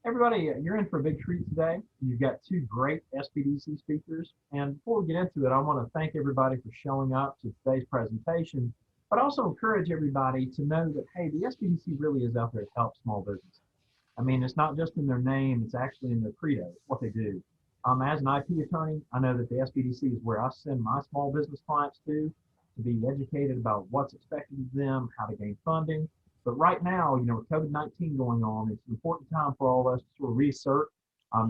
Everybody, you're in for a big treat today. You've got two great SBDC speakers. And before we get into it, I want to thank everybody for showing up to today's presentation, but also encourage everybody to know that, hey, the SBDC really is out there to help small business. I mean, it's not just in their name, it's actually in their credo, it's what they do. As an IP attorney, I know that the SBDC is where I send my small business clients to be educated about what's expected of them, how to gain funding. But right now, with COVID-19 going on, it's an important time for all of us to sort of research.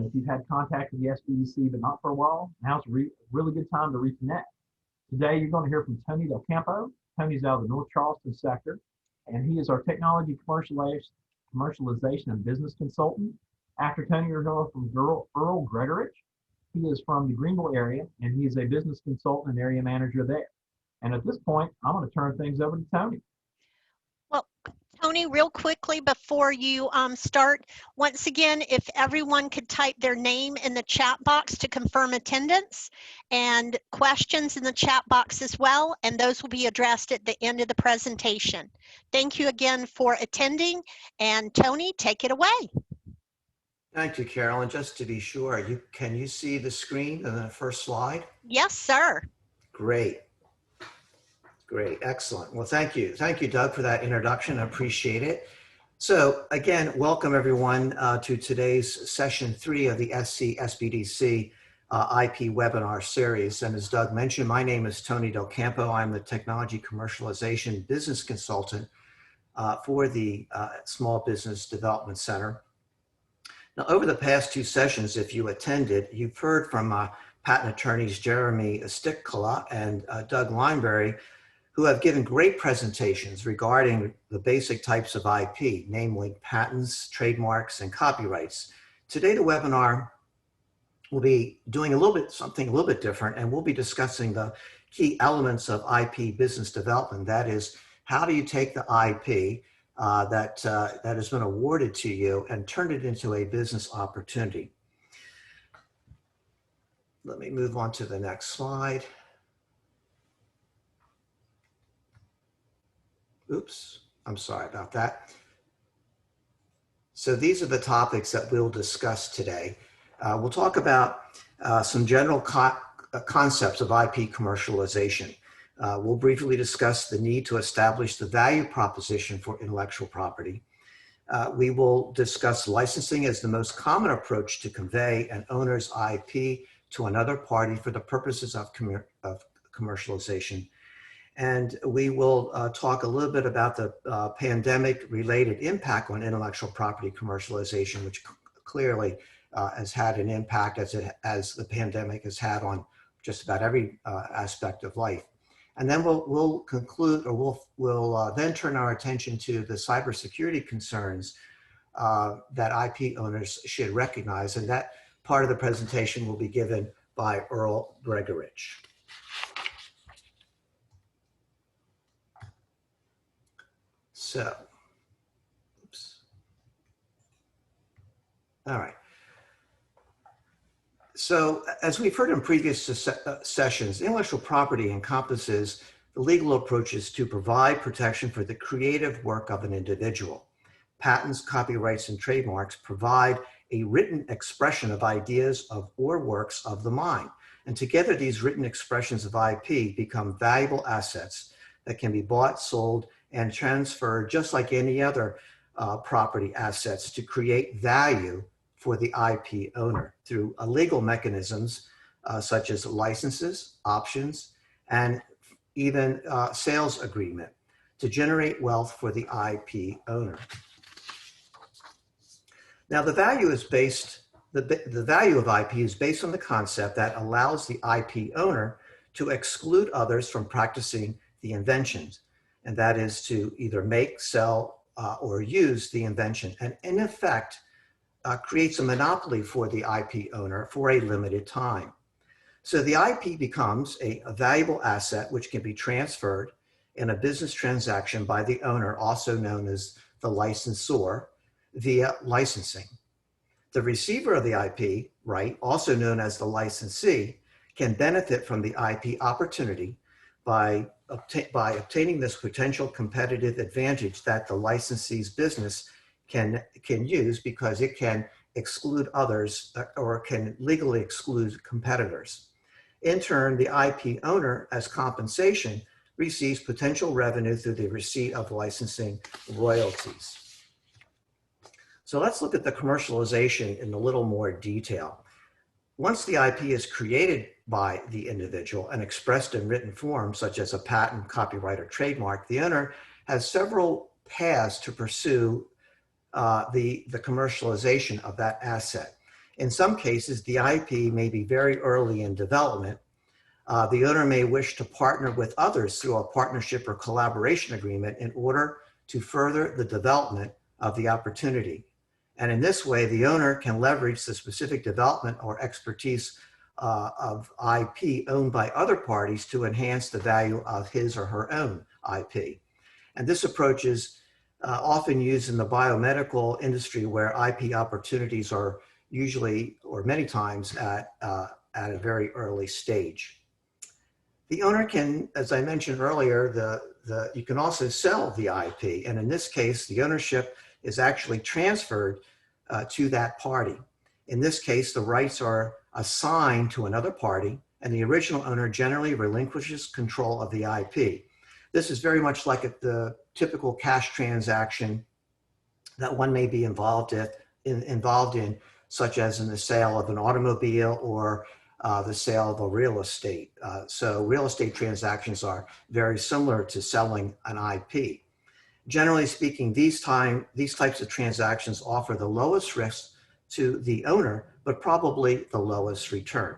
If you've had contact with the SBDC, but not for a while, now's a really good time to reconnect. Today, you're going to hear from Tony Del Campo. Tony's out of the North Charleston sector, and he is our technology commercialization and business consultant. After Tony, you're going from Earl Gregorich. He is from the Greenville area, and he is a business consultant and area manager there. And at this point, I'm going to turn things over to Tony. Tony, real quickly before you start, once again, if everyone could type their name in the chat box to confirm attendance and questions in the chat box as well, and those will be addressed at the end of the presentation. Thank you again for attending, and Tony, take it away. Thank you, Carolyn. Just to be sure, can you see the screen in the first slide? Yes, sir. Great. Great, excellent. Well, thank you. Thank you, Doug, for that introduction. I appreciate it. So again, welcome everyone to today's session 3 of the SBDC IP webinar series. And as Doug mentioned, my name is Tony Del Campo. I'm the Technology Commercialization Business Consultant for the Small Business Development Center. Now, over the past 2 sessions, if you attended, you've heard from patent attorneys Jeremy Stickala and Doug Lineberry, who have given great presentations regarding the basic types of IP, namely patents, trademarks, and copyrights. Today, the webinar will be doing something a little bit different, and we'll be discussing the key elements of IP business development. That is, how do you take the IP that has been awarded to you and turn it into a business opportunity? Let me move on to the next slide. Oops, I'm sorry about that. So these are the topics that we'll discuss today. We'll talk about some general concepts of IP commercialization. We'll briefly discuss the need to establish the value proposition for intellectual property. We will discuss licensing as the most common approach to convey an owner's IP to another party for the purposes of commercialization. And we will talk a little bit about the pandemic-related impact on intellectual property commercialization, which clearly has had an impact as the pandemic has had on just about every aspect of life. And then we'll conclude, or we'll then turn our attention to the cybersecurity concerns that IP owners should recognize. And that part of the presentation will be given by Earl Gregorich. So, oops. All right. So, as we've heard in previous sessions, intellectual property encompasses the legal approaches to provide protection for the creative work of an individual. Patents, copyrights, and trademarks provide a written expression of ideas or works of the mind. And together, these written expressions of IP become valuable assets that can be bought, sold, and transferred just like any other property assets to create value for the IP owner through legal mechanisms such as licenses, options, and even sales agreement to generate wealth for the IP owner. Now, the value is based, the value of IP is based on the concept that allows the IP owner to exclude others from practicing the inventions, and that is to either make, sell, or use the invention, and in effect, creates a monopoly for the IP owner for a limited time. So the IP becomes a valuable asset which can be transferred in a business transaction by the owner, also known as the licensor, via licensing. The receiver of the IP right, also known as the licensee, can benefit from the IP opportunity by obtaining this potential competitive advantage that the licensee's business can use, because it can exclude others or can legally exclude competitors. In turn, the IP owner, as compensation, receives potential revenue through the receipt of licensing royalties. So let's look at the commercialization in a little more detail. Once the IP is created by the individual and expressed in written form, such as a patent, copyright, or trademark, the owner has several paths to pursue the commercialization of that asset. In some cases, the IP may be very early in development. The owner may wish to partner with others through a partnership or collaboration agreement in order to further the development of the opportunity. And in this way, the owner can leverage the specific development or expertise of IP owned by other parties to enhance the value of his or her own IP. And this approach is often used in the biomedical industry, where IP opportunities are usually, or many times, at a very early stage. The owner can, as I mentioned earlier, you can also sell the IP. And in this case, the ownership is actually transferred to that party. In this case, the rights are assigned to another party, and the original owner generally relinquishes control of the IP. This is very much like the typical cash transaction that one may be involved in, such as in the sale of an automobile or the sale of a real estate. So real estate transactions are very similar to selling an IP. Generally speaking, these types of transactions offer the lowest risk to the owner, but probably the lowest return.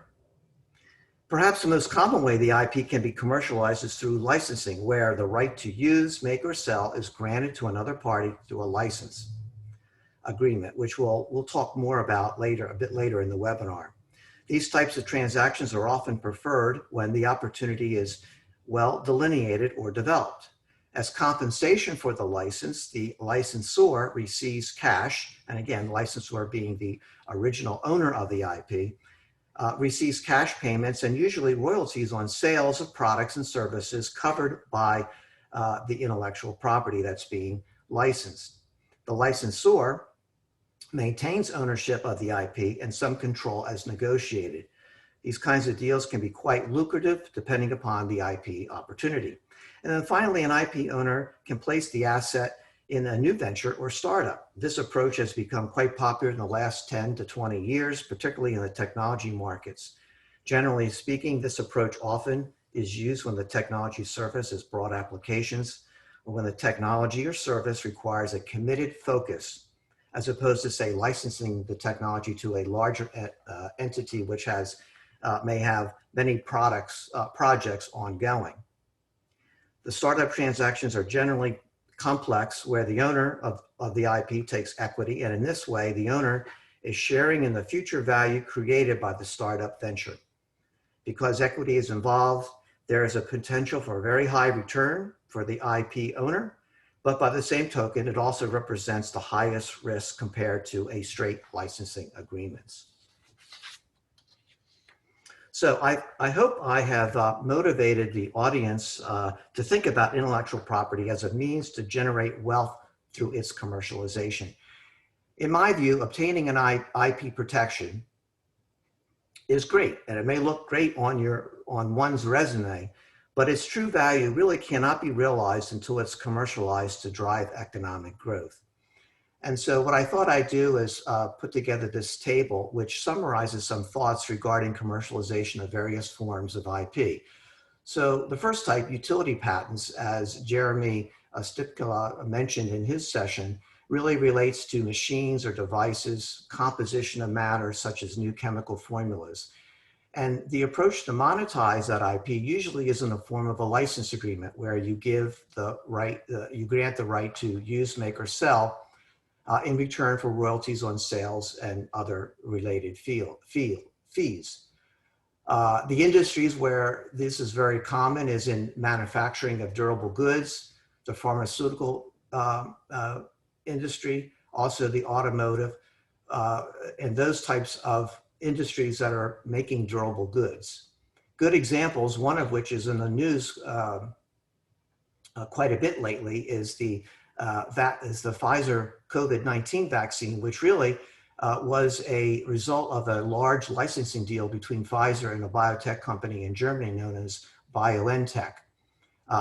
Perhaps the most common way the IP can be commercialized is through licensing, where the right to use, make, or sell is granted to another party through a license agreement, which we'll talk more about a bit later in the webinar. These types of transactions are often preferred when the opportunity is well delineated or developed. As compensation for the license, the licensor receives cash, and again, licensor being the original owner of the IP, receives cash payments and usually royalties on sales of products and services covered by the intellectual property that's being licensed. The licensor maintains ownership of the IP and some control as negotiated. These kinds of deals can be quite lucrative depending upon the IP opportunity. And then finally, an IP owner can place the asset in a new venture or startup. This approach has become quite popular in the last 10 to 20 years, particularly in the technology markets. Generally speaking, this approach often is used when the technology service has broad applications, or when the technology or service requires a committed focus, as opposed to, say, licensing the technology to a larger entity which may have many projects ongoing. The startup transactions are generally complex, where the owner of the IP takes equity, and in this way, the owner is sharing in the future value created by the startup venture. Because equity is involved, there is a potential for a very high return for the IP owner, but by the same token, it also represents the highest risk compared to a straight licensing agreements. So I hope I have motivated the audience to think about intellectual property as a means to generate wealth through its commercialization. In my view, obtaining an IP protection is great, and it may look great on one's resume, but its true value really cannot be realized until it's commercialized to drive economic growth. And so what I thought I'd do is put together this table, which summarizes some thoughts regarding commercialization of various forms of IP. So the first type, utility patents, as Jeremy Stipkala mentioned in his session, really relates to machines or devices, composition of matter, such as new chemical formulas. And the approach to monetize that IP usually is in the form of a license agreement, where you give you grant the right to use, make, or sell in return for royalties on sales and other related fees. The industries where this is very common is in manufacturing of durable goods, the pharmaceutical industry, also the automotive, and those types of industries that are making durable goods. Good examples, one of which is in the news quite a bit lately, is the Pfizer COVID-19 vaccine, which really was a result of a large licensing deal between Pfizer and a biotech company in Germany known as BioNTech,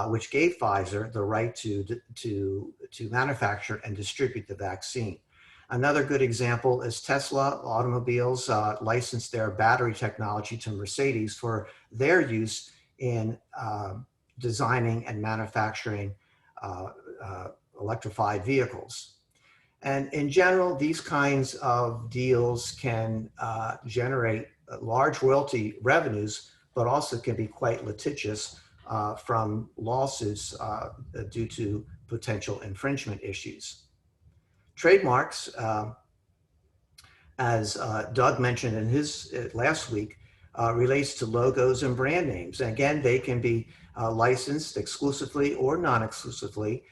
which gave Pfizer the right to manufacture and distribute the vaccine. Another good example is Tesla automobiles licensed their battery technology to Mercedes for their use in designing and manufacturing electrified vehicles. And in general, these kinds of deals can generate large royalty revenues, but also can be quite litigious from lawsuits due to potential infringement issues. Trademarks, as Doug mentioned in his last week, relates to logos and brand names. And again, they can be licensed exclusively or non-exclusively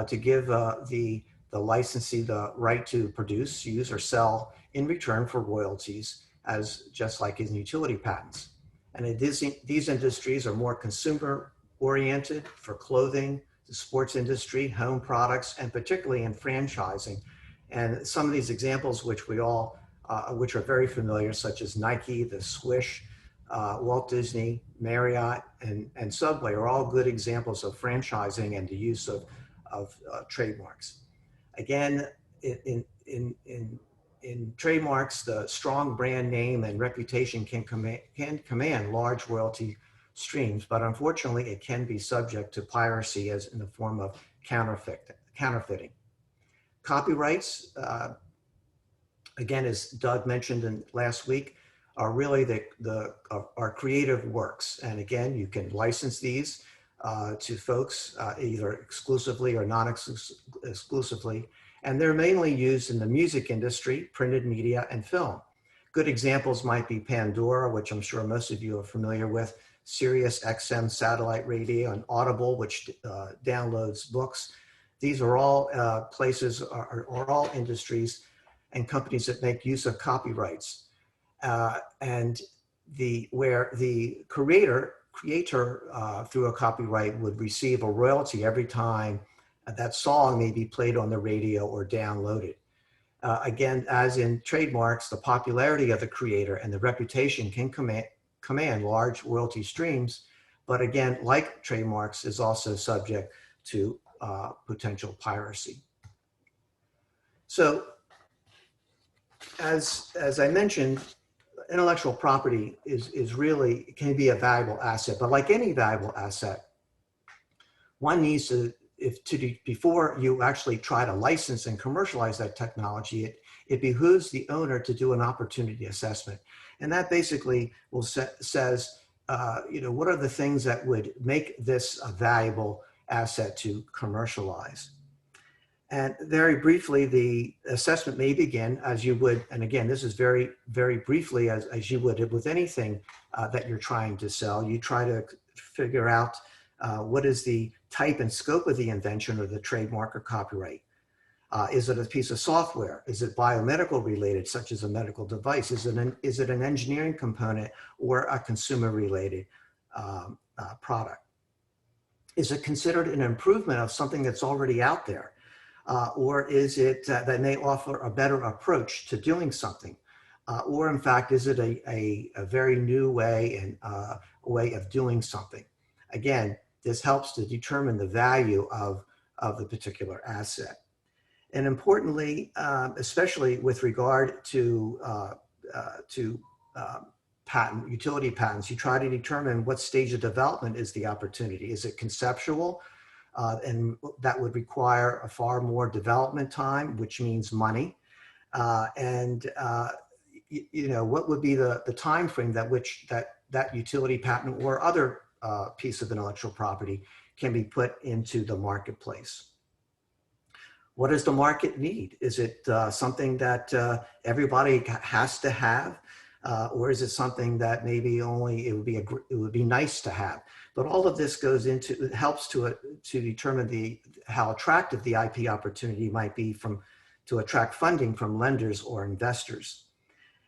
to give the licensee the right to produce, use, or sell in return for royalties, as just like in utility patents. And these industries are more consumer-oriented for clothing, the sports industry, home products, and particularly in franchising. And some of these examples, which are very familiar, such as Nike, the Swish, Walt Disney, Marriott, and Subway, are all good examples of franchising and the use of trademarks. Again, in trademarks, the strong brand name and reputation can command large royalty streams, but unfortunately, it can be subject to piracy as in the form of counterfeiting. Copyrights, again, as Doug mentioned last week, are really our creative works. And again, you can license these to folks either exclusively or non-exclusively. And they're mainly used in the music industry, printed media, and film. Good examples might be Pandora, which I'm sure most of you are familiar with, Sirius XM satellite radio, and Audible, which downloads books. These are all places, are all industries and companies that make use of copyrights. And where the creator through a copyright would receive a royalty every time that song may be played on the radio or downloaded. Again, as in trademarks, the popularity of the creator and the reputation can command large royalty streams, but again, like trademarks, is also subject to potential piracy. So, as I mentioned, intellectual property can be a valuable asset, but like any valuable asset, one needs to, before you actually try to license and commercialize that technology, it behooves the owner to do an opportunity assessment. And that basically says, what are the things that would make this a valuable asset to commercialize? And very briefly, the assessment may begin as you would, and again, this is very, very briefly as you would with anything that you're trying to sell. You try to figure out what is the type and scope of the invention or the trademark or copyright. Is it a piece of software? Is it biomedical related, such as a medical device? Is it an engineering component or a consumer related product? Is it considered an improvement of something that's already out there? Or is it that may offer a better approach to doing something? Or in fact, is it a very new way and a way of doing something? Again, this helps to determine the value of the particular asset. And importantly, especially with regard to utility patents, you try to determine what stage of development is the opportunity. Is it conceptual? And that would require a far more development time, which means money. What would be the time frame that utility patent or other piece of intellectual property can be put into the marketplace? What does the market need? Is it something that everybody has to have, or is it something that maybe only it would be nice to have? But all of this helps to determine how attractive the IP opportunity might be to attract funding from lenders or investors.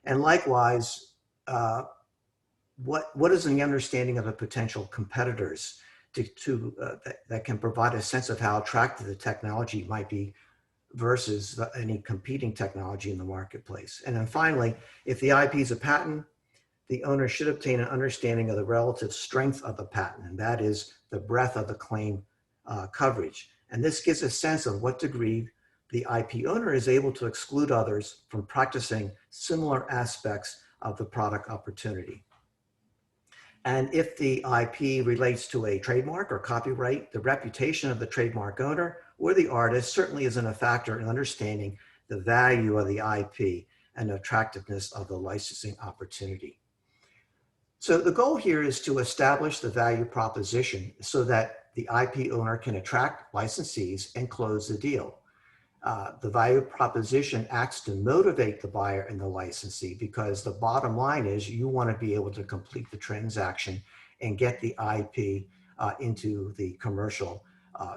And likewise, what is the understanding of the potential competitors that can provide a sense of how attractive the technology might be versus any competing technology in the marketplace. And then finally, if the IP is a patent, the owner should obtain an understanding of the relative strength of the patent, and that is the breadth of the claim coverage. And this gives a sense of what degree the IP owner is able to exclude others from practicing similar aspects of the product opportunity. And if the IP relates to a trademark or copyright, the reputation of the trademark owner or the artist certainly isn't a factor in understanding the value of the IP and the attractiveness of the licensing opportunity. So the goal here is to establish the value proposition so that the IP owner can attract licensees and close the deal. The value proposition acts to motivate the buyer and the licensee, because the bottom line is you want to be able to complete the transaction and get the IP into the commercial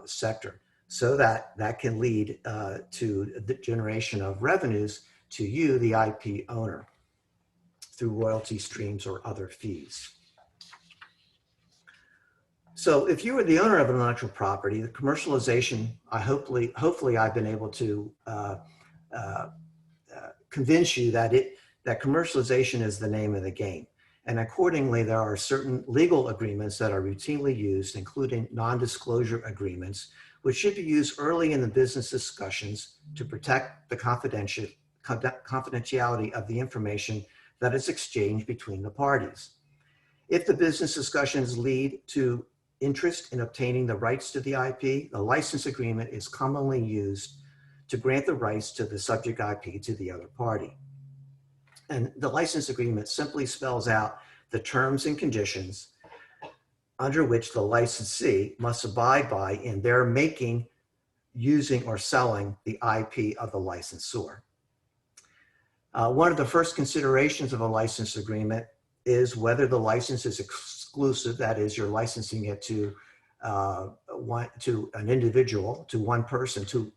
sector, so that that can lead to the generation of revenues to you, the IP owner, through royalty streams or other fees. So if you are the owner of intellectual property, the commercialization, hopefully I've been able to convince you that commercialization is the name of the game. And accordingly, there are certain legal agreements that are routinely used, including non-disclosure agreements, which should be used early in the business discussions to protect the confidentiality of the information that is exchanged between the parties. If the business discussions lead to interest in obtaining the rights to the IP, the license agreement is commonly used to grant the rights to the subject IP to the other party. And the license agreement simply spells out the terms and conditions under which the licensee must abide by in their making, using, or selling the IP of the licensor. One of the first considerations of a license agreement is whether the license is exclusive, that is, you're licensing it to an individual, to one person, to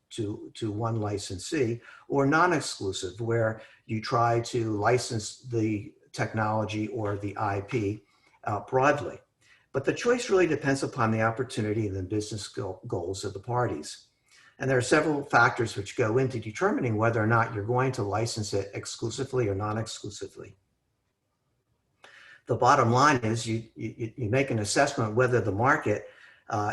one licensee, or non-exclusive, where you try to license the technology or the IP broadly. But the choice really depends upon the opportunity and the business goals of the parties. And there are several factors which go into determining whether or not you're going to license it exclusively or non-exclusively. The bottom line is you make an assessment whether the market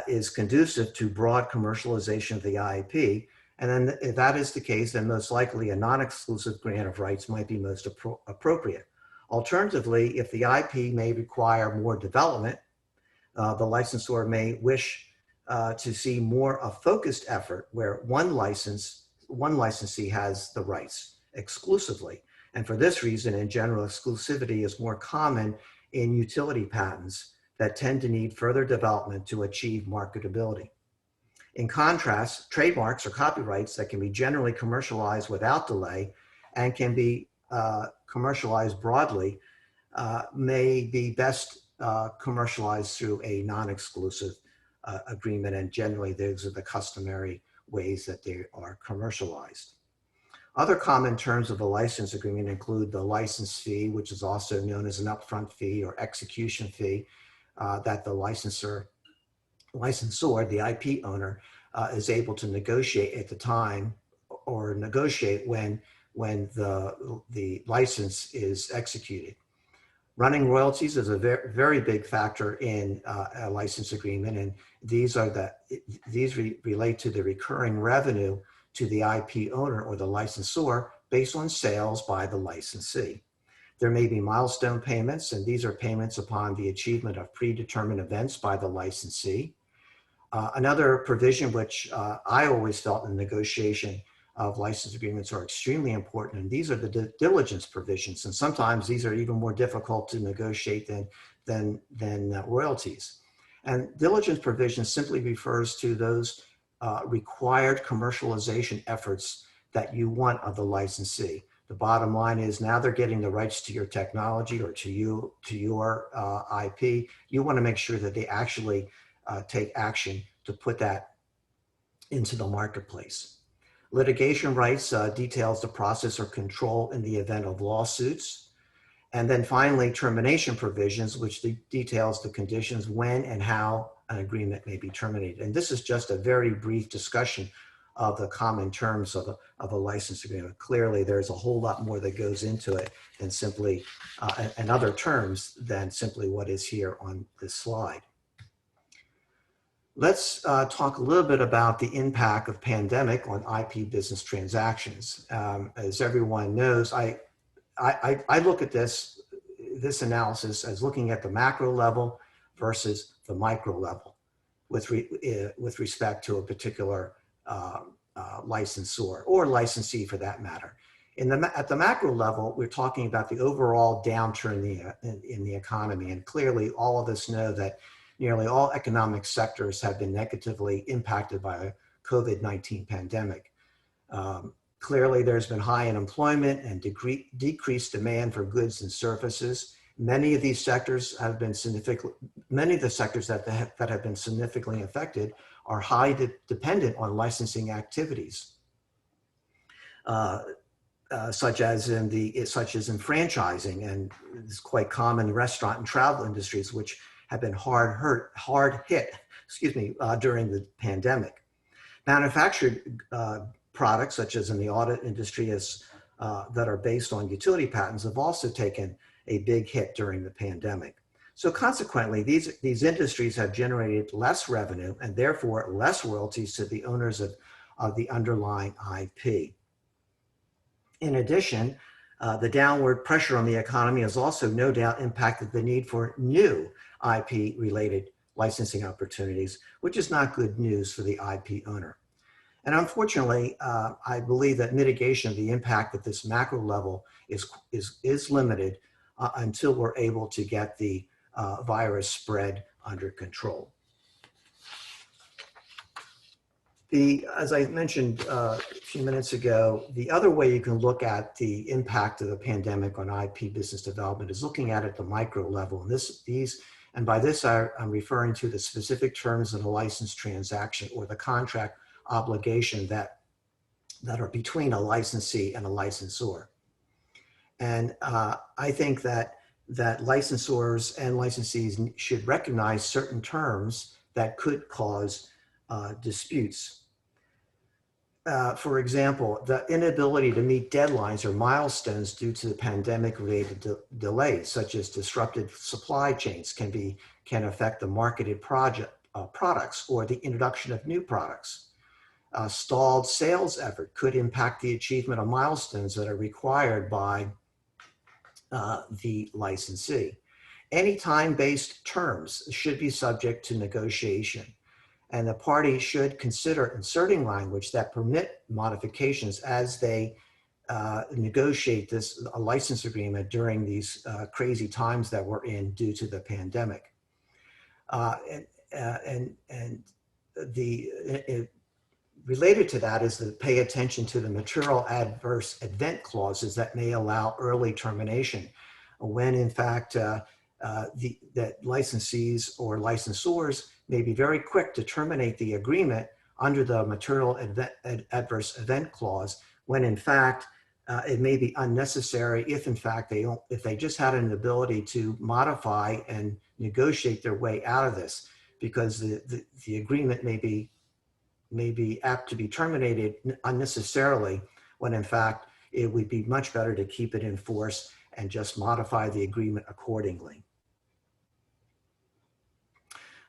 is conducive to broad commercialization of the IP. And then if that is the case, then most likely a non-exclusive grant of rights might be most appropriate. Alternatively, if the IP may require more development, the licensor may wish to see more a focused effort where one licensee has the rights exclusively. And for this reason, in general, exclusivity is more common in utility patents that tend to need further development to achieve marketability. In contrast, trademarks or copyrights that can be generally commercialized without delay and can be commercialized broadly may be best commercialized through a non-exclusive agreement, and generally those are the customary ways that they are commercialized. Other common terms of a license agreement include the license fee, which is also known as an upfront fee or execution fee, that the licensor, the IP owner, is able to negotiate at the time, or negotiate when the license is executed. Running royalties is a very big factor in a license agreement, and these relate to the recurring revenue to the IP owner or the licensor based on sales by the licensee. There may be milestone payments, and these are payments upon the achievement of predetermined events by the licensee. Another provision which I always felt in negotiation of license agreements are extremely important, and these are the diligence provisions, and sometimes these are even more difficult to negotiate than royalties. And diligence provision simply refers to those required commercialization efforts that you want of the licensee. The bottom line is now they're getting the rights to your technology or to your IP. You want to make sure that they actually take action to put that into the marketplace. Litigation rights details the process or control in the event of lawsuits. And then finally, termination provisions, which details the conditions when and how an agreement may be terminated. And this is just a very brief discussion of the common terms of a license agreement. Clearly, there's a whole lot more that goes into it than simply, and other terms than simply what is here on this slide. Let's talk a little bit about the impact of pandemic on IP business transactions. As everyone knows, I look at this analysis as looking at the macro level versus the micro level with respect to a particular licensor or licensee for that matter. At the macro level, we're talking about the overall downturn in the economy. And clearly all of us know that nearly all economic sectors have been negatively impacted by the COVID-19 pandemic. Clearly there's been high unemployment and decreased demand for goods and services. Many of these sectors have been many of the sectors that have been significantly affected are highly dependent on licensing activities, such as in franchising, and it's quite common in restaurant and travel industries, which have been hard hit, during the pandemic. Manufactured products, such as in the audit industry, that are based on utility patents, have also taken a big hit during the pandemic. So consequently, these industries have generated less revenue and therefore less royalties to the owners of the underlying IP. In addition, the downward pressure on the economy has also no doubt impacted the need for new IP-related licensing opportunities, which is not good news for the IP owner. And unfortunately, I believe that mitigation of the impact at this macro level is limited until we're able to get the virus spread under control. As I mentioned a few minutes ago, the other way you can look at the impact of the pandemic on IP business development is looking at it at the micro level. And by this, I'm referring to the specific terms of the license transaction or the contract obligation that are between a licensee and a licensor. And I think that licensors and licensees should recognize certain terms that could cause disputes. For example, the inability to meet deadlines or milestones due to the pandemic-related delays, such as disrupted supply chains, can affect the marketed products or the introduction of new products. Stalled sales effort could impact the achievement of milestones that are required by the licensee. Any time-based terms should be subject to negotiation, and the party should consider inserting language that permit modifications as they negotiate a license agreement during these crazy times that we're in due to the pandemic. Related to that is to pay attention to the material adverse event clauses that may allow early termination, when in fact that licensees or licensors may be very quick to terminate the agreement under the material adverse event clause, when in fact it may be unnecessary if in fact if they just had an ability to modify and negotiate their way out of this, because the agreement may be apt to be terminated unnecessarily, when in fact it would be much better to keep it in force and just modify the agreement accordingly.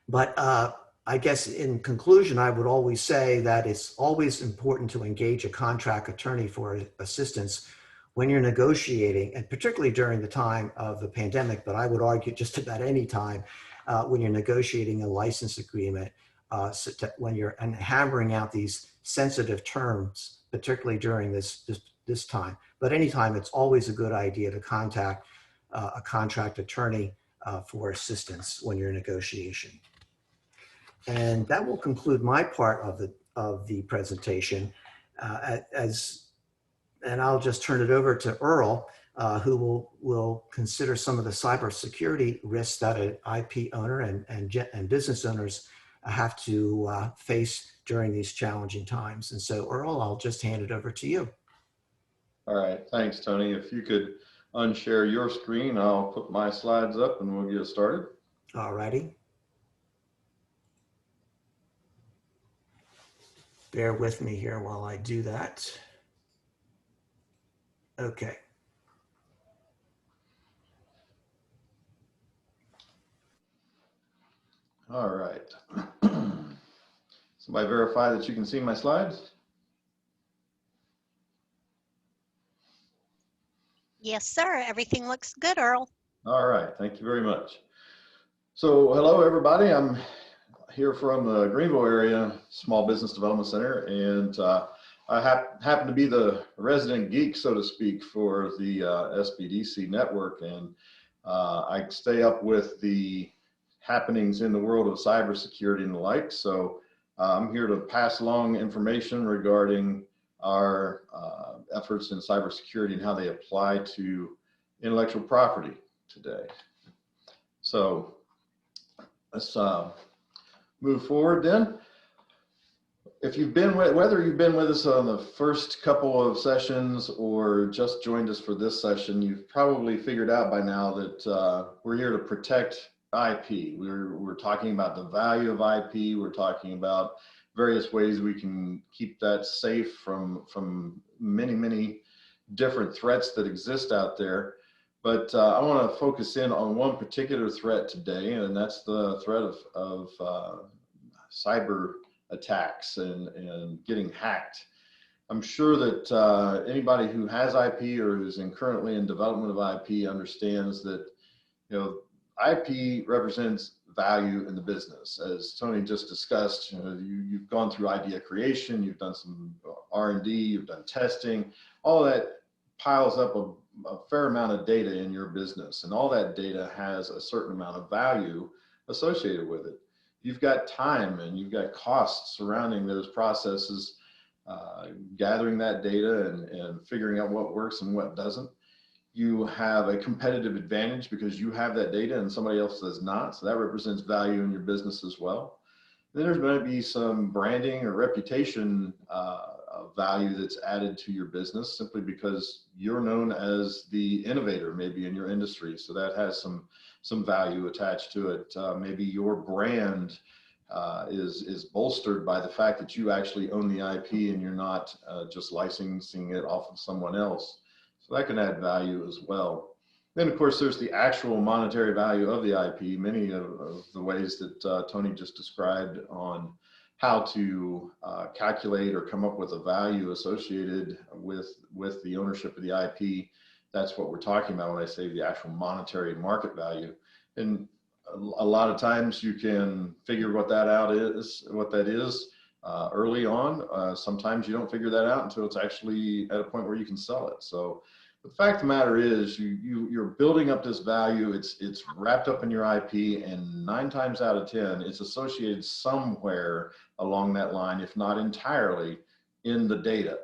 But I guess in conclusion, I would always say that it's always important to engage a contract attorney for assistance when you're negotiating, and particularly during the time of the pandemic, but I would argue just about any time when you're negotiating a license agreement, when you're hammering out these sensitive terms, particularly during this time. But anytime, it's always a good idea to contact a contract attorney for assistance when you're in negotiation. And that will conclude my part of the presentation. And I'll just turn it over to Earl, who will consider some of the cybersecurity risks that an IP owner and business owners have to face during these challenging times. And so, Earl, I'll just hand it over to you. All right, thanks, Tony. If you could unshare your screen, I'll put my slides up and we'll get started. All righty. bear with me here while I do that. Okay. All right. Somebody verify that you can see my slides? Yes, sir. Everything looks good, Earl. All right, thank you very much. So hello, everybody. I'm here from the Greenville area Small Business Development Center, and I happen to be the resident geek, so to speak, for the SBDC network, and I stay up with the happenings in the world of cybersecurity and the like. So I'm here to pass along information regarding our efforts in cybersecurity and how they apply to intellectual property today. So let's move forward then. If you've been whether you've been with us on the first couple of sessions or just joined us for this session, you've probably figured out by now that we're here to protect IP. We're talking about the value of IP. We're talking about various ways we can keep that safe from many different threats that exist out there. But I want to focus in on one particular threat today, and that's the threat of cyber attacks and getting hacked. I'm sure that anybody who has IP or who's currently in development of IP understands that, you know, IP represents value in the business. As Tony just discussed, you know, you've gone through idea creation, you've done some R&D, you've done testing, all that piles up a fair amount of data in your business, and all that data has a certain amount of value associated with it. You've got time and you've got costs surrounding those processes, gathering that data and figuring out what works and what doesn't. You have a competitive advantage because you have that data and somebody else does not. So that represents value in your business as well. Then there's going to be some branding or reputation value that's added to your business simply because you're known as the innovator maybe in your industry. So that has some value attached to it. Maybe your brand is bolstered by the fact that you actually own the IP and you're not just licensing it off of someone else. So that can add value as well. Then of course there's the actual monetary value of the IP. Many of the ways that Tony just described on how to calculate or come up with a value associated with the ownership of the IP. That's what we're talking about when I say the actual monetary market value. And a lot of times you can figure what that is early on. Sometimes you don't figure that out until it's actually at a point where you can sell it. So the fact of the matter is you're building up this value. It's wrapped up in your IP, and 9 times out of 10, it's associated somewhere along that line, if not entirely, in the data.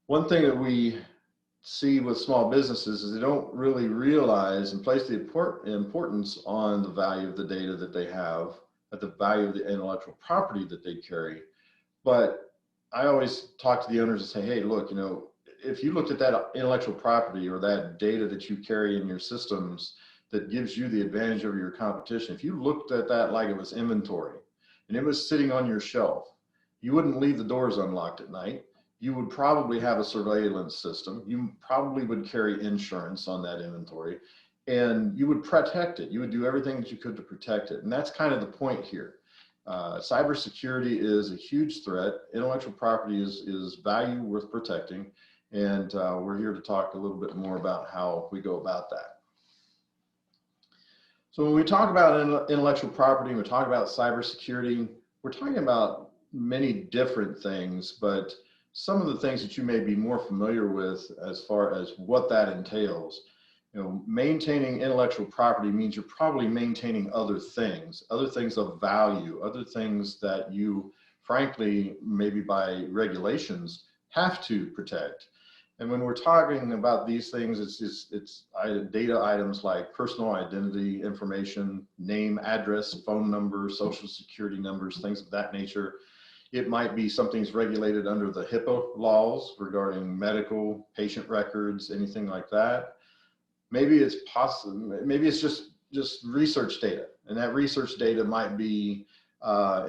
One thing that we see with small businesses is they don't really realize and place the importance on the value of the data that they have, at the value of the intellectual property that they carry. But I always talk to the owners and say, hey, look, you know, if you looked at that intellectual property or that data that you carry in your systems that gives you the advantage over your competition, if you looked at that like it was inventory and it was sitting on your shelf, you wouldn't leave the doors unlocked at night. You would probably have a surveillance system. You probably would carry insurance on that inventory, and you would protect it. You would do everything that you could to protect it. And that's kind of the point here. Cybersecurity is a huge threat. Intellectual property is value worth protecting. And we're here to talk a little bit more about how we go about that. So when we talk about intellectual property, we talk about cybersecurity, we're talking about many different things, but some of the things that you may be more familiar with as far as what that entails. You know, maintaining intellectual property means you're probably maintaining other things of value, other things that you, frankly, maybe by regulations, have to protect. And when we're talking about these things, it's data items like personal identity information, name, address, phone number, social security numbers, things of that nature. It might be something's regulated under the HIPAA laws regarding medical patient records, anything like that. Maybe it's possible. Maybe it's just research data, and that research data might be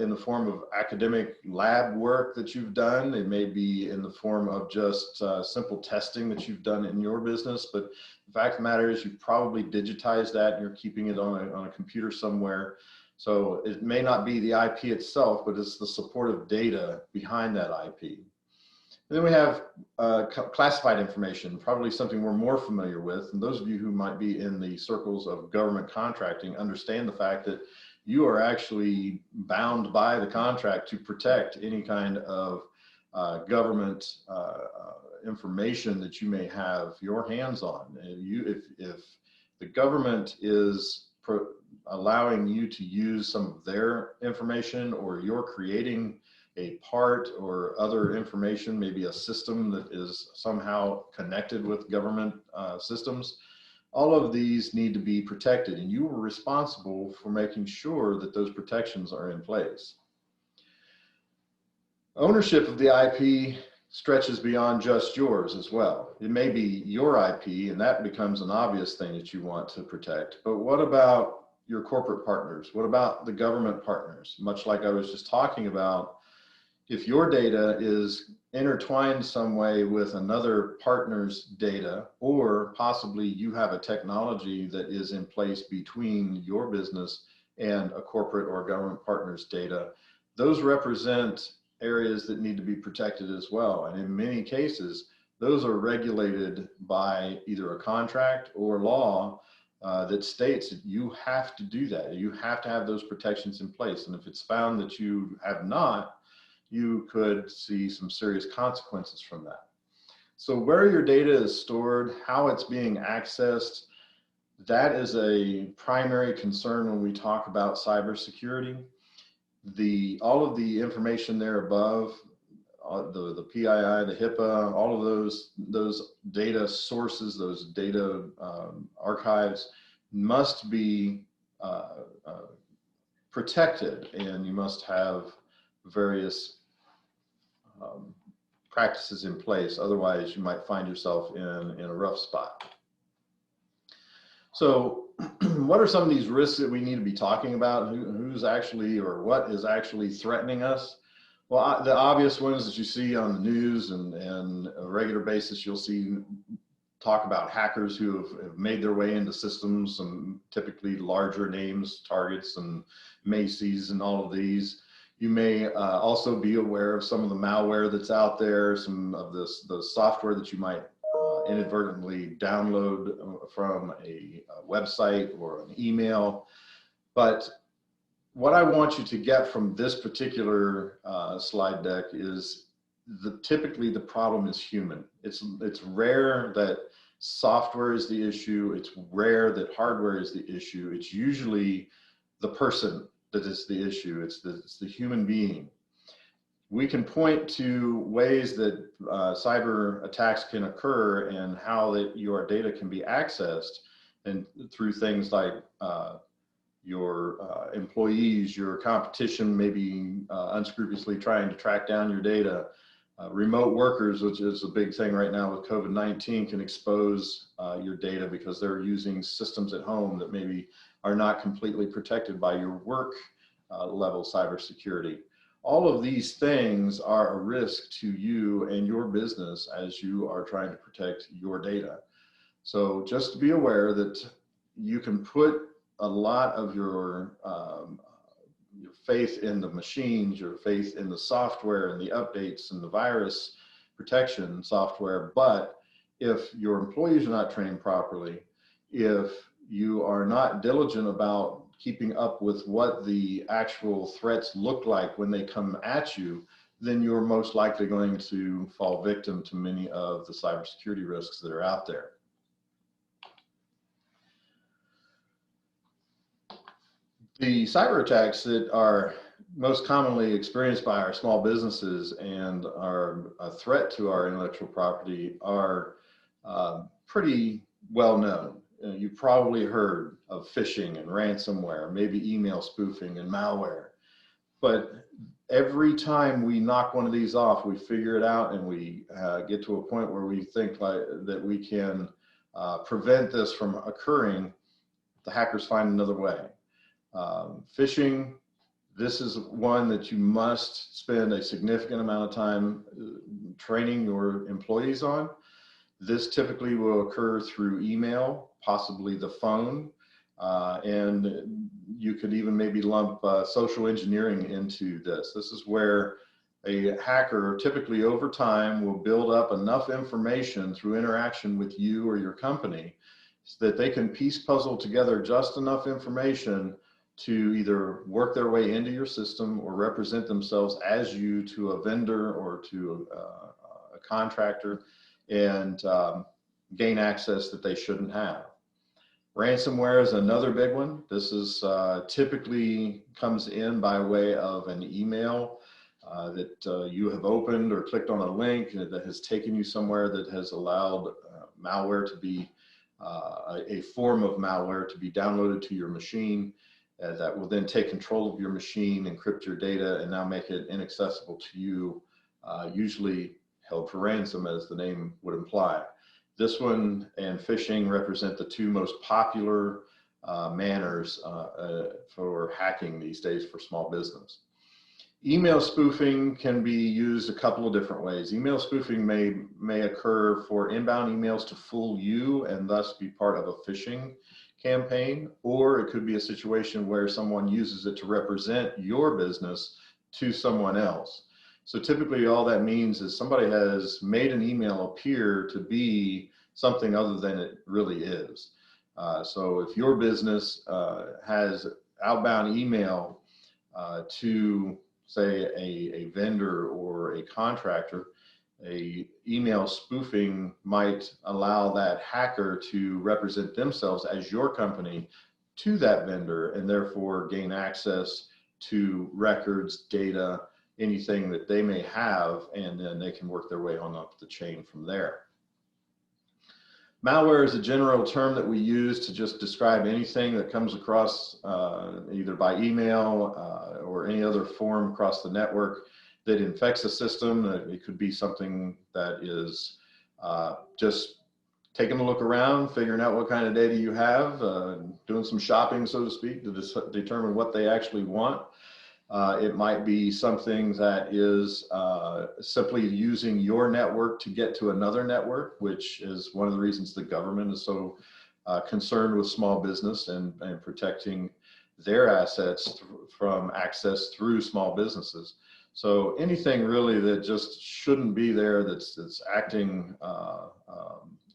in the form of academic lab work that you've done. It may be in the form of just simple testing that you've done in your business. But the fact of the matter is, you've probably digitized that and you're keeping it on a computer somewhere. So it may not be the IP itself, but it's the supportive data behind that IP. And then we have classified information, probably something we're more familiar with. And those of you who might be in the circles of government contracting understand the fact that you are actually bound by the contract to protect any kind of government information that you may have your hands on. If the government is allowing you to use some of their information, or you're creating a part or other information, maybe a system that is somehow connected with government systems, all of these need to be protected, and you are responsible for making sure that those protections are in place. Ownership of the IP stretches beyond just yours as well. It may be your IP, and that becomes an obvious thing that you want to protect, but what about your corporate partners? What about the government partners? Much like I was just talking about, if your data is intertwined some way with another partner's data, or possibly you have a technology that is in place between your business and a corporate or government partner's data, those represent areas that need to be protected as well. And in many cases, those are regulated by either a contract or law that states that you have to do that. You have to have those protections in place. And if it's found that you have not, you could see some serious consequences from that. So where your data is stored, how it's being accessed, that is a primary concern when we talk about cybersecurity. All of the information there above, the PII, the HIPAA, all of those data sources, those data archives must be protected, and you must have various practices in place. Otherwise, you might find yourself in a rough spot. So what are some of these risks that we need to be talking about? Who's actually, or what is actually threatening us? Well, the obvious ones that you see on the news and a regular basis, you'll see talk about hackers who have made their way into systems, and typically larger names, Targets and Macy's and all of these. You may also be aware of some of the malware that's out there, some of the software that you might inadvertently download from a website or an email. But what I want you to get from this particular slide deck is typically the problem is human. It's rare that software is the issue. It's rare that hardware is the issue. It's usually the person that is the issue. It's the human being. We can point to ways that cyber attacks can occur and how that your data can be accessed, and through things like your employees, your competition maybe unscrupulously trying to track down your data. Remote workers, which is a big thing right now with COVID-19, can expose your data because they're using systems at home that maybe are not completely protected by your work level cybersecurity. All of these things are a risk to you and your business as you are trying to protect your data. So just to be aware that you can put a lot of your faith in the machines, your faith in the software and the updates and the virus protection software, but if your employees are not trained properly, if you are not diligent about keeping up with what the actual threats look like when they come at you, then you're most likely going to fall victim to many of the cybersecurity risks that are out there. The cyber attacks that are most commonly experienced by our small businesses and are a threat to our intellectual property are pretty well known. You've probably heard of phishing and ransomware, maybe email spoofing and malware. But every time we knock one of these off, we figure it out and we get to a point where we think that we can prevent this from occurring, the hackers find another way. Phishing, This is one that you must spend a significant amount of time training your employees on. This typically will occur through email, possibly the phone, and you could even maybe lump social engineering into this. This is where a hacker typically over time will build up enough information through interaction with you or your company so that they can piece puzzle together just enough information to either work their way into your system or represent themselves as you to a vendor or to a contractor and gain access that they shouldn't have. Ransomware is another big one. This is typically comes in by way of an email that you have opened or clicked on a link that has taken you somewhere that has allowed malware to be, a form of malware to be downloaded to your machine that will then take control of your machine, encrypt your data, and now make it inaccessible to you, usually held for ransom as the name would imply. This one and phishing represent the two most popular manners for hacking these days for small business. Email spoofing can be used a couple of different ways. Email spoofing may occur for inbound emails to fool you and thus be part of a phishing campaign, or it could be a situation where someone uses it to represent your business to someone else. So typically all that means is somebody has made an email appear to be something other than it really is. So if your business has outbound email to say a vendor or a contractor, a email spoofing might allow that hacker to represent themselves as your company to that vendor and therefore gain access to records, data, anything that they may have, and then they can work their way on up the chain from there. Malware is a general term that we use to just describe anything that comes across either by email or any other form across the network that infects a system. It could be something that is just taking a look around, figuring out what kind of data you have, doing some shopping, so to speak, to determine what they actually want. It might be something that is simply using your network to get to another network, which is one of the reasons the government is so concerned with small business and protecting their assets from access through small businesses. So anything really that just shouldn't be there, that's acting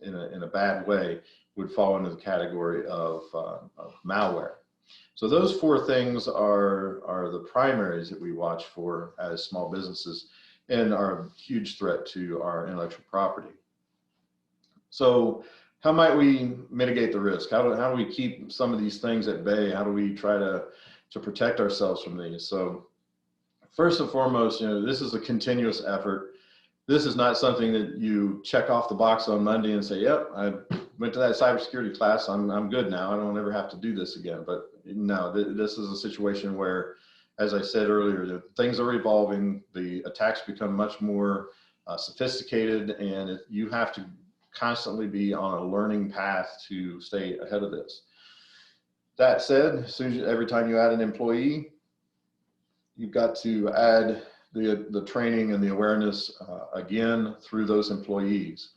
in a bad way, would fall into the category of malware. So those four things are the primaries that we watch for as small businesses and are a huge threat to our intellectual property. So how might we mitigate the risk? How do we keep some of these things at bay? How do we try to protect ourselves from these? So first and foremost, this is a continuous effort. This is not something that you check off the box on Monday and say, yep, I went to that cybersecurity class, I'm good now, I don't ever have to do this again. But no, this is a situation where, as I said earlier, things are evolving, the attacks become much more sophisticated, and you have to constantly be on a learning path to stay ahead of this. That said, every time you add an employee, you've got to add the training and the awareness again through those employees.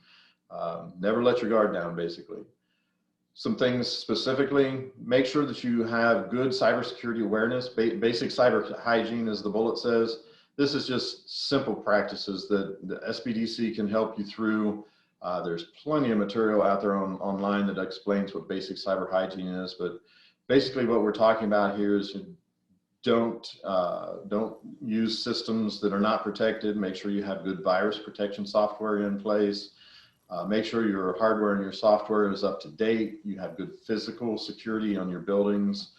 Never let your guard down, basically. Some things specifically, make sure that you have good cybersecurity awareness. Basic cyber hygiene, as the bullet says. This is just simple practices that the SBDC can help you through. There's plenty of material out there online that explains what basic cyber hygiene is, but basically what we're talking about here is don't use systems that are not protected. Make sure you have good virus protection software in place. Make sure your hardware and your software is up to date. You have good physical security on your buildings.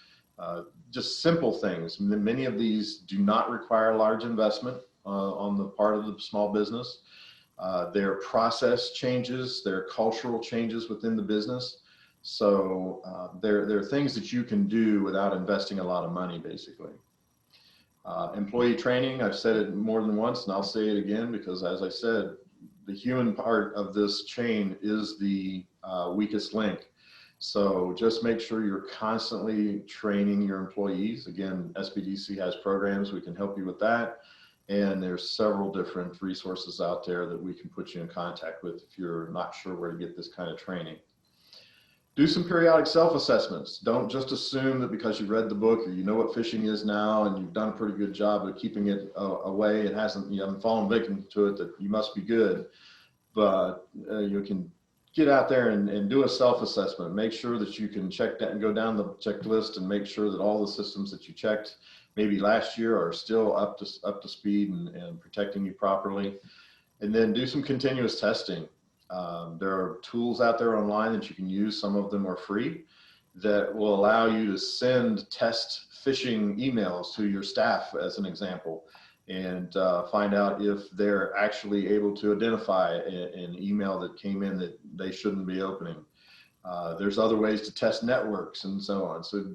Just simple things. Many of these do not require large investment on the part of the small business. They're process changes, they're cultural changes within the business. So there are things that you can do without investing a lot of money, basically. Employee training, I've said it more than once, and I'll say it again, because as I said, the human part of this chain is the weakest link. So just make sure you're constantly training your employees. Again, SBDC has programs, we can help you with that. And there's several different resources out there that we can put you in contact with if you're not sure where to get this kind of training. Do some periodic self-assessments. Don't just assume that because you read the book or you know what phishing is now and you've done a pretty good job of keeping it away, you haven't fallen victim to it, that you must be good. But you can get out there and do a self-assessment. Make sure that you can check that and go down the checklist and make sure that all the systems that you checked maybe last year are still up to speed and protecting you properly. And then do some continuous testing. There are tools out there online that you can use. Some of them are free that will allow you to send test phishing emails to your staff, as an example, and find out if they're actually able to identify an email that came in that they shouldn't be opening. There's other ways to test networks and so on. So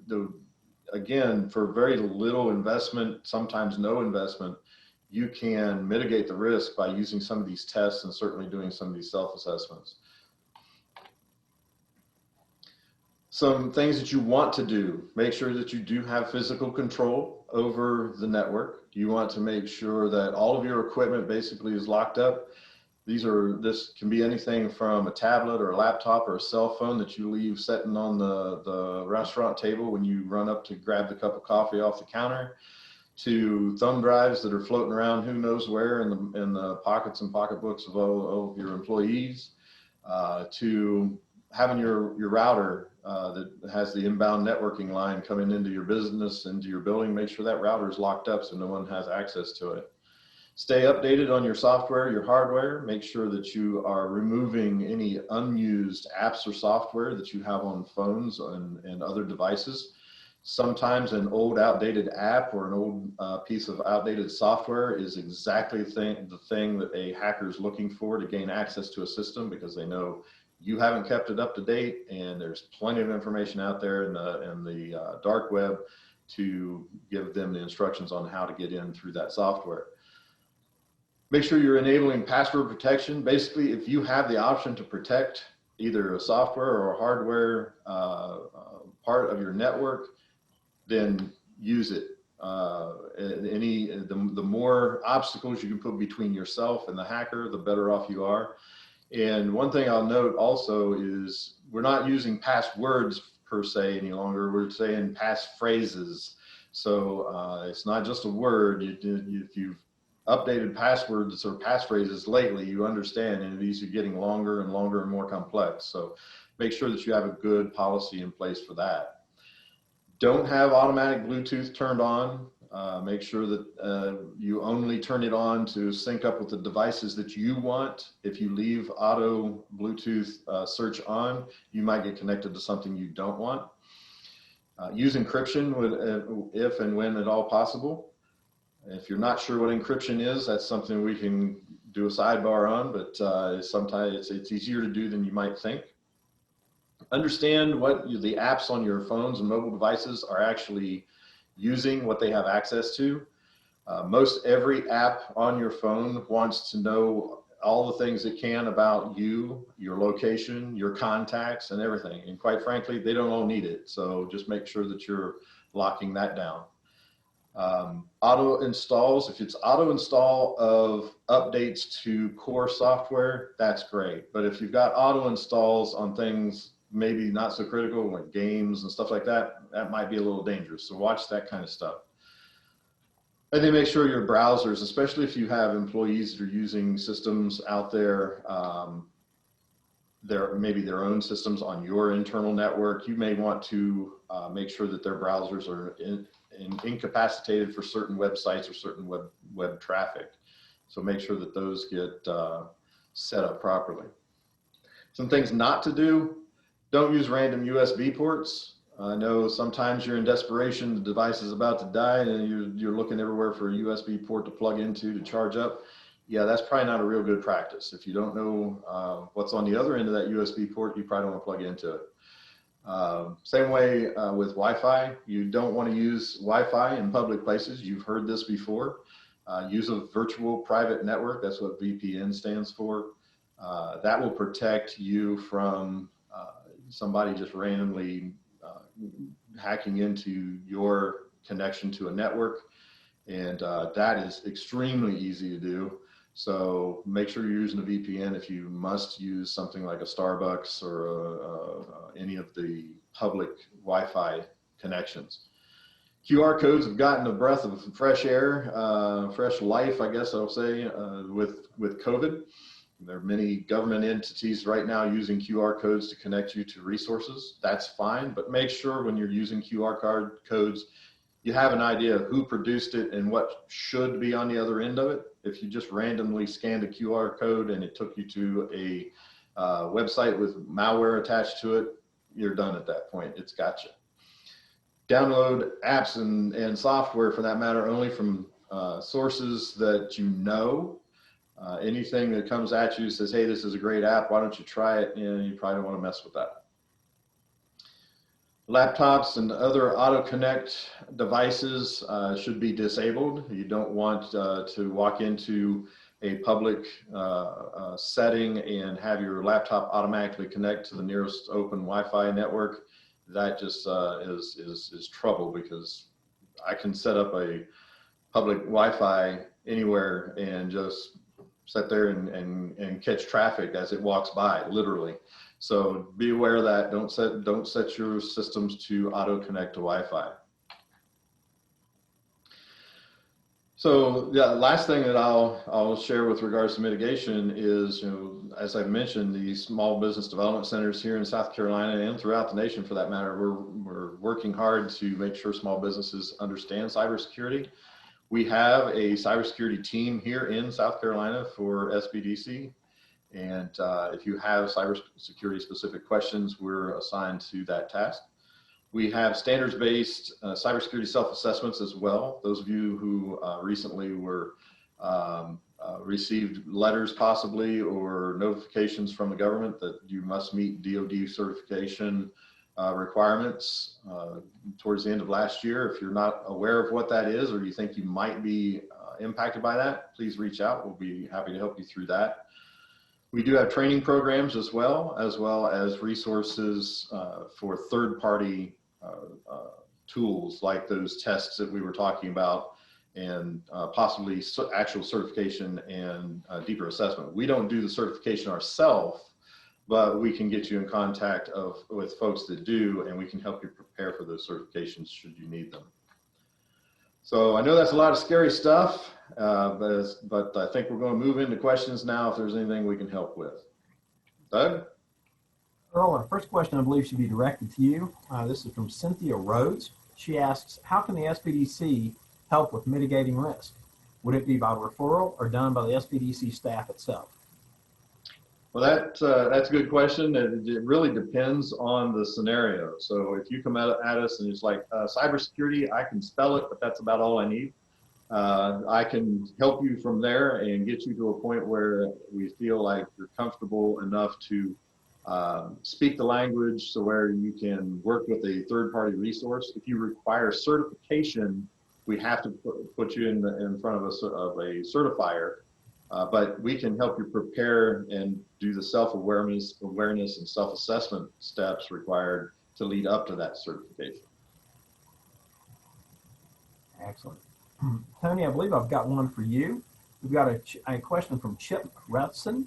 again, for very little investment, sometimes no investment, you can mitigate the risk by using some of these tests and certainly doing some of these self-assessments. Some things that you want to do: make sure that you do have physical control over the network. You want to make sure that all of your equipment basically is locked up. This can be anything from a tablet or a laptop or a cell phone that you leave sitting on the restaurant table when you run up to grab the cup of coffee off the counter, to thumb drives that are floating around who knows where in the pockets and pocketbooks of all of your employees, to having your router that has the inbound networking line coming into your business, into your building. Make sure that router is locked up so no one has access to it. Stay updated on your software, your hardware. Make sure that you are removing any unused apps or software that you have on phones and other devices. Sometimes an old outdated app or an old piece of outdated software is exactly the thing that a hacker is looking for to gain access to a system, because they know you haven't kept it up to date, and there's plenty of information out there in the dark web to give them the instructions on how to get in through that software. Make sure you're enabling password protection. Basically, if you have the option to protect either a software or a hardware part of your network, then use it. The more obstacles you can put between yourself and the hacker, the better off you are. And one thing I'll note also is we're not using passwords per se any longer. We're saying passphrases. So it's not just a word. If you've updated passwords or passphrases lately, you understand, and these are getting longer and longer and more complex. So make sure that you have a good policy in place for that. Don't have automatic Bluetooth turned on. Make sure that you only turn it on to sync up with the devices that you want. If you leave auto Bluetooth search on, you might get connected to something you don't want. Use encryption if and when at all possible. If you're not sure what encryption is, that's something we can do a sidebar on, but sometimes it's easier to do than you might think. Understand what the apps on your phones and mobile devices are actually using, what they have access to. Most every app on your phone wants to know all the things it can about you, your location, your contacts, and everything. And quite frankly, they don't all need it. So just make sure that you're locking that down. Auto installs, if it's auto install of updates to core software, that's great. But if you've got auto installs on things maybe not so critical, like games and stuff like that, that might be a little dangerous. So watch that kind of stuff. And then make sure your browsers, especially if you have employees that are using systems out there, maybe their own systems on your internal network, you may want to make sure that their browsers are incapacitated for certain websites or certain web traffic. So make sure that those get set up properly. Some things not to do: don't use random USB ports. I know sometimes you're in desperation, the device is about to die, and you're looking everywhere for a USB port to plug into to charge up. Yeah, that's probably not a real good practice. If you don't know what's on the other end of that USB port, you probably don't want to plug into it. Same way with Wi-Fi. You don't want to use Wi-Fi in public places. You've heard this before. Use a virtual private network. That's what VPN stands for. That will protect you from somebody just randomly hacking into your connection to a network. And that is extremely easy to do. So make sure you're using a VPN if you must use something like a Starbucks or any of the public Wi-Fi connections. QR codes have gotten a breath of fresh air, fresh life, I guess I'll say, with COVID. There are many government entities right now using QR codes to connect you to resources. That's fine, but make sure when you're using QR codes, you have an idea of who produced it and what should be on the other end of it. If you just randomly scanned a QR code and it took you to a website with malware attached to it, you're done at that point. It's got you. Download apps and software, for that matter, only from sources that you know. Anything that comes at you says, hey, this is a great app, why don't you try it? And you probably don't want to mess with that. Laptops and other auto-connect devices should be disabled. You don't want to walk into a public setting and have your laptop automatically connect to the nearest open Wi-Fi network. That just is trouble, because I can set up a public Wi-Fi anywhere and just sit there and catch traffic as it walks by, literally. So be aware of that. Don't set your systems to auto connect to Wi-Fi. So yeah, last thing that I'll share with regards to mitigation is, as I mentioned, these small business development centers here in South Carolina and throughout the nation, for that matter, we're working hard to make sure small businesses understand cybersecurity. We have a cybersecurity team here in South Carolina for SBDC. And if you have cybersecurity specific questions, we're assigned to that task. We have standards-based cybersecurity self-assessments as well. Those of you who recently were received letters possibly or notifications from the government that you must meet DoD certification requirements towards the end of last year. If you're not aware of what that is, or you think you might be impacted by that, please reach out. We'll be happy to help you through that. We do have training programs as well as resources for third-party tools like those tests that we were talking about, and possibly actual certification and deeper assessment. We don't do the certification ourselves, but we can get you in contact with folks that do, and we can help you prepare for those certifications should you need them. So I know that's a lot of scary stuff, but I think we're going to move into questions now if there's anything we can help with. Doug? Earl, our first question I believe should be directed to you. This is from Cynthia Rhodes. She asks, how can the SBDC help with mitigating risk? Would it be by referral or done by the SBDC staff itself? Well, that's a good question. It really depends on the scenario. So if you come at us and it's like cybersecurity, I can spell it, but that's about all I need. I can help you from there and get you to a point where we feel like you're comfortable enough to speak the language, so where you can work with a third-party resource. If you require certification, we have to put you in front of a certifier. But we can help you prepare and do the self-awareness and self-assessment steps required to lead up to that certification. Excellent. Tony, I believe I've got one for you. We've got a question from Chip Rutson.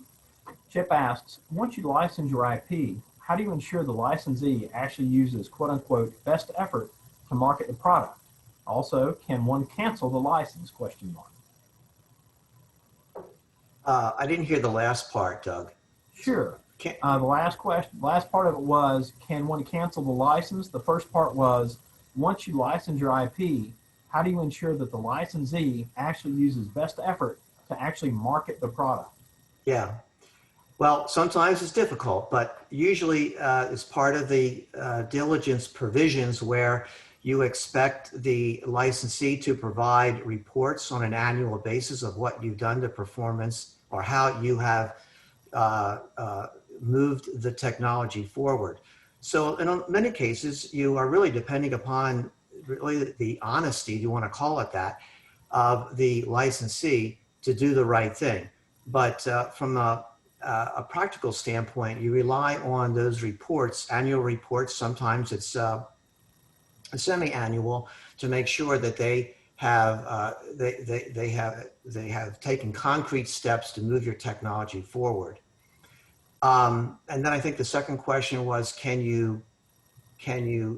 Chip asks, once you license your IP, how do you ensure the licensee actually uses quote unquote best effort to market the product? Also, can one cancel the license, ? I didn't hear the last part, Doug. Sure. The last part of it was, can one cancel the license? The first part was, once you license your IP, how do you ensure that the licensee actually uses best effort to actually market the product? Yeah. Well, sometimes it's difficult, but usually it's part of the diligence provisions where you expect the licensee to provide reports on an annual basis of what you've done to performance or how you have moved the technology forward. So in many cases, you are really depending upon really the honesty, you want to call it that, of the licensee to do the right thing. But from a a practical standpoint, you rely on those reports, annual reports, sometimes it's semi-annual, to make sure that they have they have taken concrete steps to move your technology forward. And then I think the second question was, can you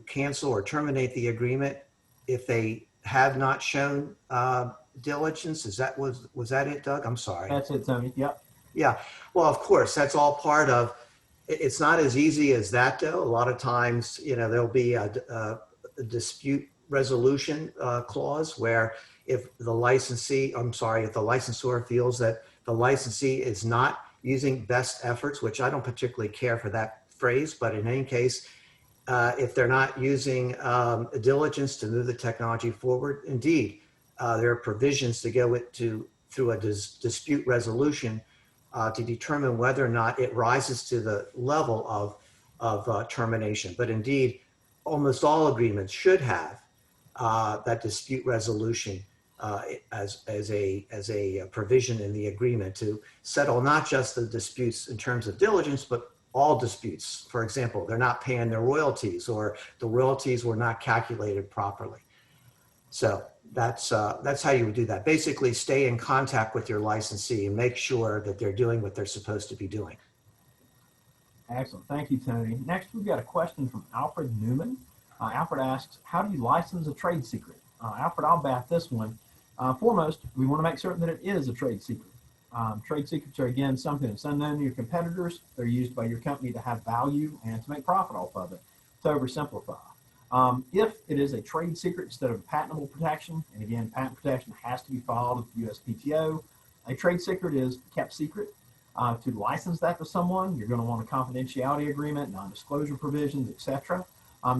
cancel or terminate the agreement if they have not shown diligence? Was that it, Doug? I'm sorry. That's it, Tony. Yep. Yeah. Well, of course, that's all part of. It's not as easy as that, though. A lot of times, there'll be a dispute resolution clause where if the licensor feels that the licensee is not using best efforts, which I don't particularly care for that phrase, but in any case, if they're not using diligence to move the technology forward, indeed, there are provisions to go through a dispute resolution to determine whether or not it rises to the level of termination. But indeed, almost all agreements should have that dispute resolution as a provision in the agreement to settle not just the disputes in terms of diligence, but all disputes. For example, they're not paying their royalties, or the royalties were not calculated properly. So that's how you would do that. Basically, stay in contact with your licensee and make sure that they're doing what they're supposed to be doing. Excellent. Thank you, Tony. Next, we've got a question from Alfred Newman. Alfred asks, how do you license a trade secret? Alfred, I'll bat this one. Foremost, we want to make certain that it is a trade secret. Trade secrets are, again, something that's unknown to your competitors. They're used by your company to have value and to make profit off of it, to oversimplify. If it is a trade secret instead of a patentable protection, and again, patent protection has to be filed with the USPTO, a trade secret is kept secret. To license that to someone, you're going to want a confidentiality agreement, non-disclosure provisions, etc.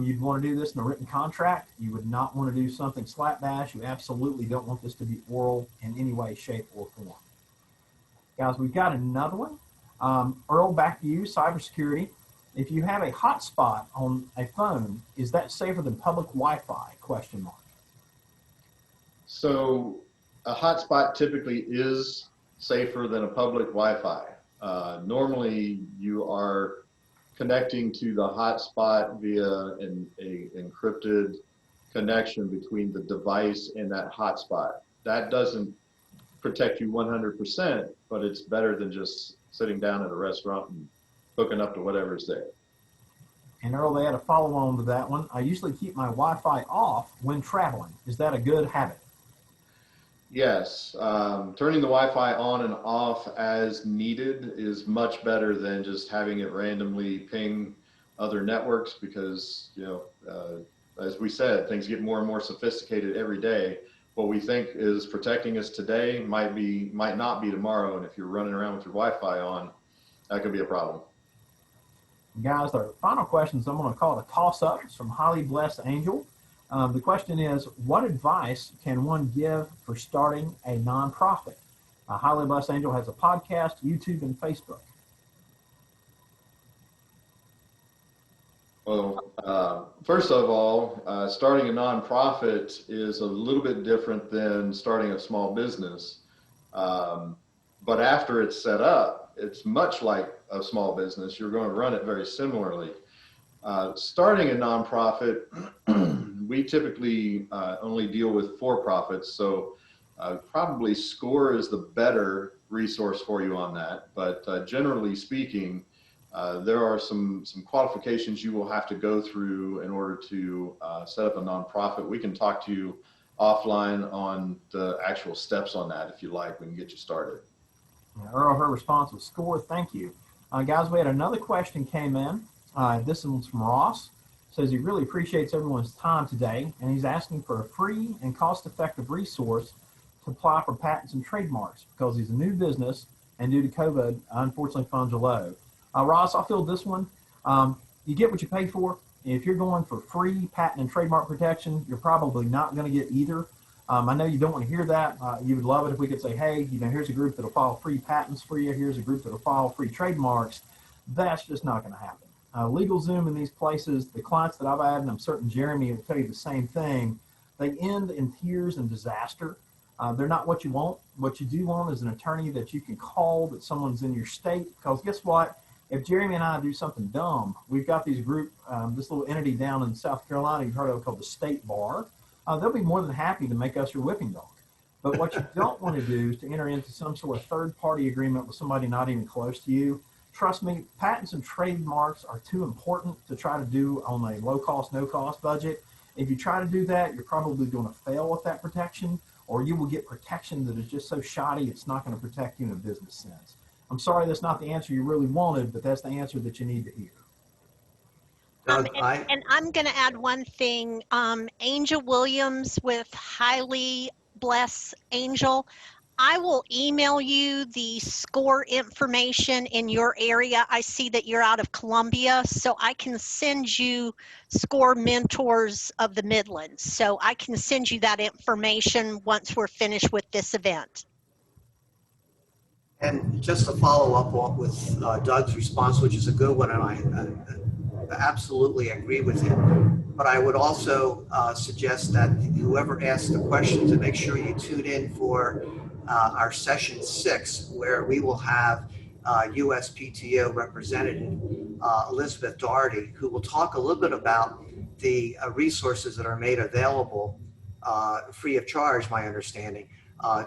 You'd want to do this in a written contract. You would not want to do something slapdash. You absolutely don't want this to be oral in any way, shape, or form. Guys, we've got another one. Earl, back to you, cybersecurity. If you have a hotspot on a phone, is that safer than public Wi-Fi? Question mark. So a hotspot typically is safer than a public Wi-Fi. Normally, you are connecting to the hotspot via an encrypted connection between the device and that hotspot. That doesn't protect you 100%, but it's better than just sitting down at a restaurant and hooking up to whatever's there. And Earl, they had a follow-on to that one. I usually keep my Wi-Fi off when traveling. Is that a good habit? Yes, turning the Wi-Fi on and off as needed is much better than just having it randomly ping other networks, because, as we said, things get more and more sophisticated every day. What we think is protecting us today might not be tomorrow, and if you're running around with your Wi-Fi on, that could be a problem. Guys, our final questions, I'm going to call it a toss-up. It's from Highly Blessed Angel. The question is, what advice can one give for starting a nonprofit? Highly Blessed Angel has a podcast, YouTube, and Facebook. Well, first of all, starting a nonprofit is a little bit different than starting a small business. But after it's set up, it's much like a small business. You're going to run it very similarly. Starting a nonprofit, we typically only deal with for-profits, so probably SCORE is the better resource for you on that. But generally speaking, there are some qualifications you will have to go through in order to set up a nonprofit. We can talk to you offline on the actual steps on that if you like. We can get you started. Earl, her response was SCORE. Thank you. Guys, we had another question came in. This one's from Ross. Says he really appreciates everyone's time today, and he's asking for a free and cost-effective resource to apply for patents and trademarks because he's a new business, and due to COVID, unfortunately, funds are low. Ross, I'll fill this one. You get what you pay for. If you're going for free patent and trademark protection, you're probably not going to get either. I know you don't want to hear that. You would love it if we could say, hey, here's a group that'll file free patents for you. Here's a group that'll file free trademarks. That's just not going to happen. LegalZoom in these places, the clients that I've had, and I'm certain Jeremy will tell you the same thing, they end in tears and disaster. They're not what you want. What you do want is an attorney that you can call, that someone's in your state, because guess what? If Jeremy and I do something dumb, we've got these this little entity down in South Carolina, you've heard of it, called the State Bar. They'll be more than happy to make us your whipping dog. But what you don't want to do is to enter into some sort of third-party agreement with somebody not even close to you. Trust me, patents and trademarks are too important to try to do on a low-cost, no-cost budget. If you try to do that, you're probably going to fail with that protection, or you will get protection that is just so shoddy it's not going to protect you in a business sense. I'm sorry that's not the answer you really wanted, but that's the answer that you need to hear. And I'm going to add one thing. Angel Williams with Highly Bless Angel, I will email you the SCORE information in your area. I see that you're out of Columbia, so I can send you SCORE Mentors of the Midlands. So I can send you that information once we're finished with this event. And just to follow up with Doug's response, which is a good one, and I absolutely agree with him. But I would also suggest that whoever asks the question to make sure you tune in for our session 6, where we will have USPTO representative Elizabeth Doherty, who will talk a little bit about the resources that are made available free of charge, my understanding,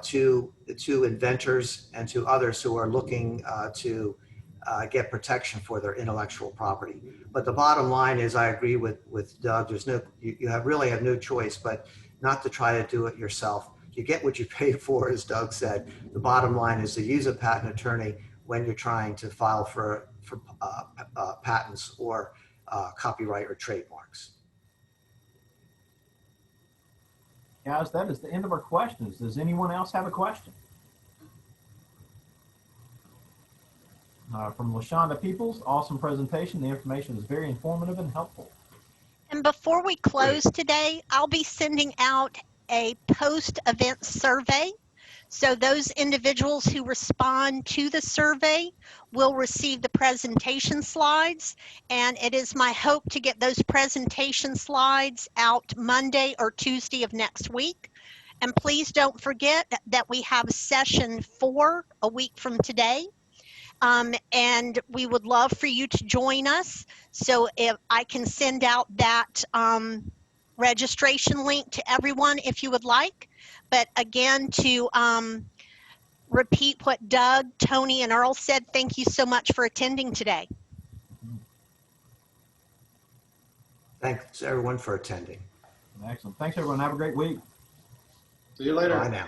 to inventors and to others who are looking to get protection for their intellectual property. But the bottom line is, I agree with Doug. There's you really have no choice but not to try to do it yourself. You get what you pay for, as Doug said. The bottom line is to use a patent attorney when you're trying to file for patents or copyright or trademarks. Guys, that is the end of our questions. Does anyone else have a question? From LaShonda Peoples, awesome presentation. The information is very informative and helpful. And before we close today, I'll be sending out a post-event survey. So those individuals who respond to the survey will receive the presentation slides. And it is my hope to get those presentation slides out Monday or Tuesday of next week. And please don't forget that we have session 4 a week from today. And we would love for you to join us. So if I can send out that registration link to everyone if you would like. But again, to repeat what Doug, Tony, and Earl said, thank you so much for attending today. Thanks everyone for attending. Excellent. Thanks everyone. Have a great week. See you later. Bye now.